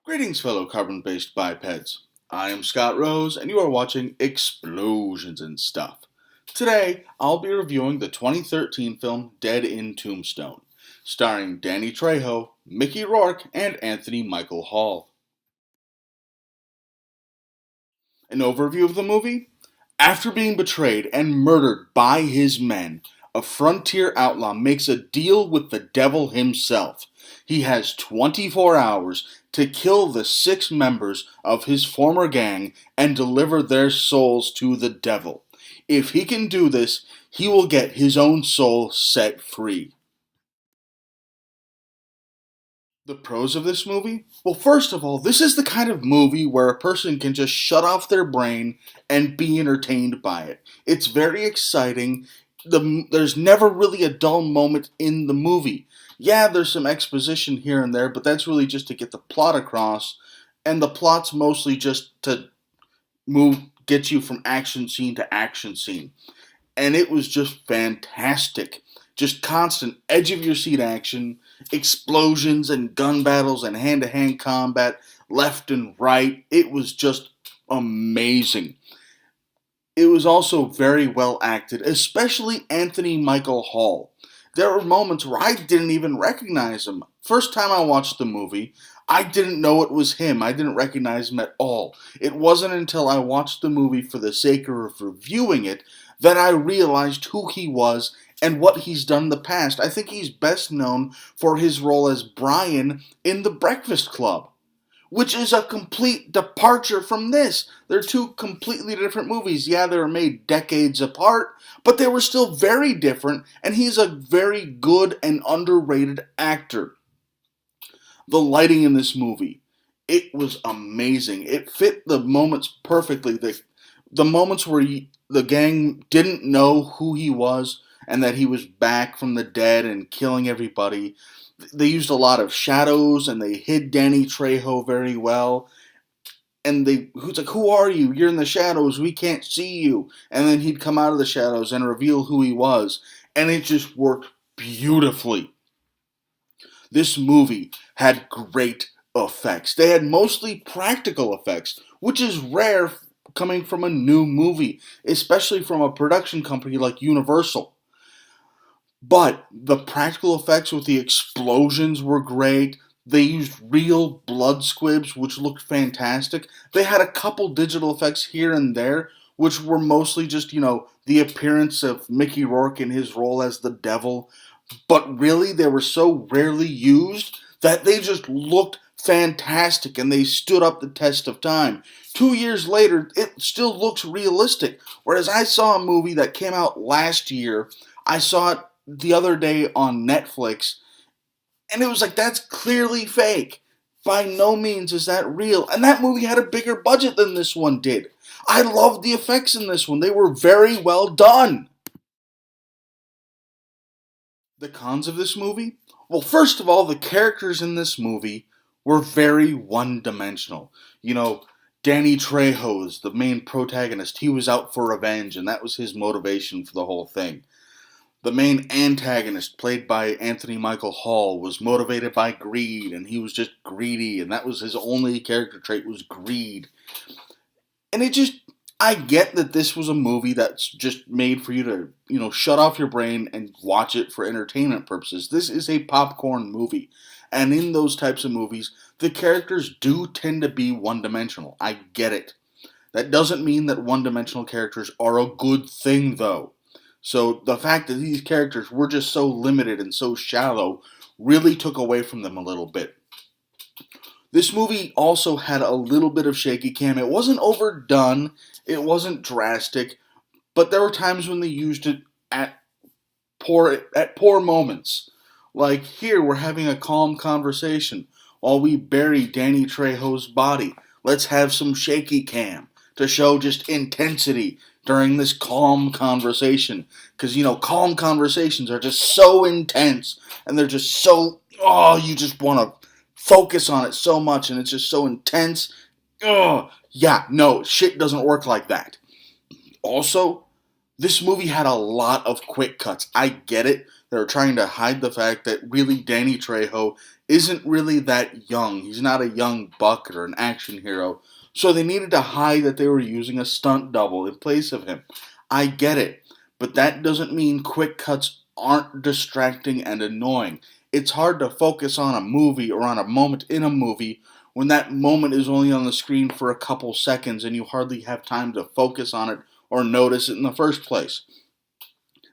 Greetings, fellow carbon-based bipeds. I am Scott Rose, and you are watching Explosions and Stuff. Today, I'll be reviewing the 2013 film Dead in Tombstone, starring Danny Trejo, Mickey Rourke, and Anthony Michael Hall. An overview of the movie? After being betrayed and murdered by his men, a frontier outlaw makes a deal with the devil himself. He has 24 hours to kill the 6 members of his former gang and deliver their souls to the devil. If he can do this, he will get his own soul set free. The pros of this movie? Well, first of all, this is the kind of movie where a person can just shut off their brain and be entertained by it. It's very exciting. There's never really a dull moment in the movie. Yeah, there's some exposition here and there, but that's really just to get the plot across, and the plot's mostly just to get you from action scene to action scene. And it was just fantastic. Just constant edge of your seat action, explosions and gun battles and hand to hand combat left and right. It was just amazing. It was also very well acted, especially Anthony Michael Hall. There were moments where I didn't even recognize him. First time I watched the movie, I didn't know it was him. I didn't recognize him at all. It wasn't until I watched the movie for the sake of reviewing it that I realized who he was and what he's done in the past. I think he's best known for his role as Brian in The Breakfast Club, which is a complete departure from this. They're two completely different movies. Yeah, they were made decades apart, but they were still very different, and he's a very good and underrated actor. The lighting in this movie, it was amazing. It fit the moments perfectly. The moments where the gang didn't know who he was and that he was back from the dead and killing everybody. They used a lot of shadows and they hid Danny Trejo very well. And who's like, who are you? You're in the shadows. We can't see you. And then he'd come out of the shadows and reveal who he was. And it just worked beautifully. This movie had great effects. They had mostly practical effects, which is rare coming from a new movie, especially from a production company like Universal. But the practical effects with the explosions were great. They used real blood squibs, which looked fantastic. They had a couple digital effects here and there, which were mostly just, the appearance of Mickey Rourke in his role as the devil. But really, they were so rarely used that they just looked fantastic and they stood up the test of time. 2 years later, it still looks realistic. Whereas I saw a movie that came out last year, I saw it the other day on Netflix, and it was like, that's clearly fake. By no means is that real. And that movie had a bigger budget than this one did. I loved the effects in this one. They were very well done. The cons of this movie? Well, first of all, the characters in this movie were very one-dimensional. Danny Trejo is the main protagonist. He was out for revenge, and that was his motivation for the whole thing. The main antagonist, played by Anthony Michael Hall, was motivated by greed, and he was just greedy, and that was his only character trait, was greed. And I get that this was a movie that's just made for you to, shut off your brain and watch it for entertainment purposes. This is a popcorn movie. And in those types of movies, the characters do tend to be one-dimensional. I get it. That doesn't mean that one-dimensional characters are a good thing, though. So the fact that these characters were just so limited and so shallow really took away from them a little bit. This movie also had a little bit of shaky cam. It wasn't overdone, it wasn't drastic, but there were times when they used it at poor moments. Like here, we're having a calm conversation while we bury Danny Trejo's body. Let's have some shaky cam to show just intensity during this calm conversation. Because, calm conversations are just so intense, and they're just so, you just want to focus on it so much, and it's just so intense. Yeah, no, shit doesn't work like that. Also, this movie had a lot of quick cuts. I get it. They were trying to hide the fact that really Danny Trejo isn't really that young. He's not a young buck or an action hero. So they needed to hide that they were using a stunt double in place of him. I get it, but that doesn't mean quick cuts aren't distracting and annoying. It's hard to focus on a movie or on a moment in a movie when that moment is only on the screen for a couple seconds and you hardly have time to focus on it or notice it in the first place.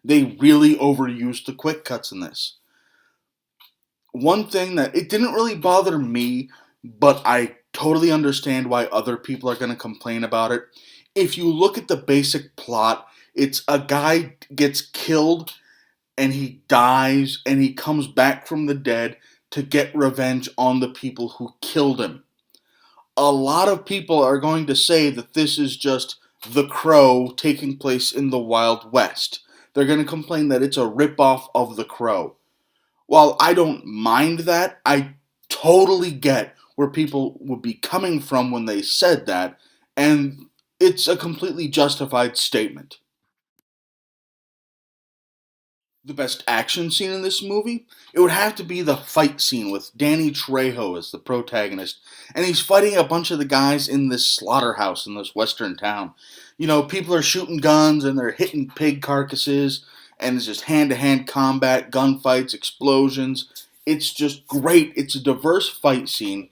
They really overused the quick cuts in this. One thing that it didn't really bother me, but I totally understand why other people are going to complain about it. If you look at the basic plot, it's a guy gets killed and he dies and he comes back from the dead to get revenge on the people who killed him. A lot of people are going to say that this is just The Crow taking place in the Wild West. They're going to complain that it's a ripoff of The Crow. While I don't mind that, I totally get where people would be coming from when they said that, and it's a completely justified statement. The best action scene in this movie? It would have to be the fight scene with Danny Trejo as the protagonist. And he's fighting a bunch of the guys in this slaughterhouse in this western town. You know, people are shooting guns and they're hitting pig carcasses, and it's just hand to hand combat, gunfights, explosions. It's just great. It's a diverse fight scene.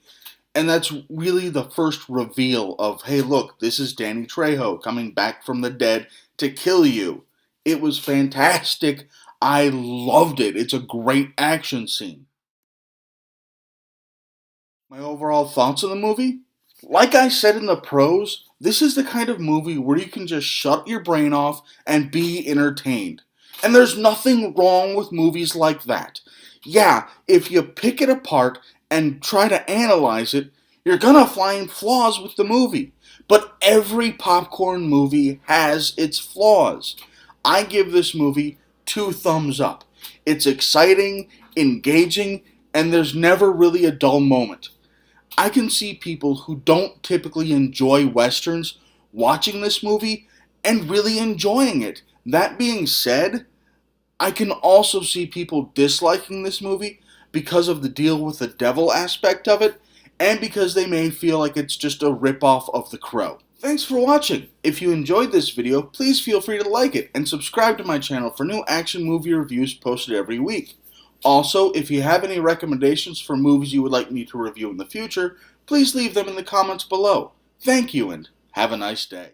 And that's really the first reveal of, hey, look, this is Danny Trejo coming back from the dead to kill you. It was fantastic. I loved it. It's a great action scene. My overall thoughts on the movie? Like I said in the pros, this is the kind of movie where you can just shut your brain off and be entertained. And there's nothing wrong with movies like that. Yeah, if you pick it apart and try to analyze it, you're gonna find flaws with the movie. But every popcorn movie has its flaws. I give this movie 2 thumbs up. It's exciting, engaging, and there's never really a dull moment. I can see people who don't typically enjoy westerns watching this movie and really enjoying it. That being said, I can also see people disliking this movie because of the deal with the devil aspect of it, and because they may feel like it's just a ripoff of The Crow. Thanks for watching. If you enjoyed this video, please feel free to like it and subscribe to my channel for new action movie reviews posted every week. Also, if you have any recommendations for movies you would like me to review in the future, please leave them in the comments below. Thank you and have a nice day.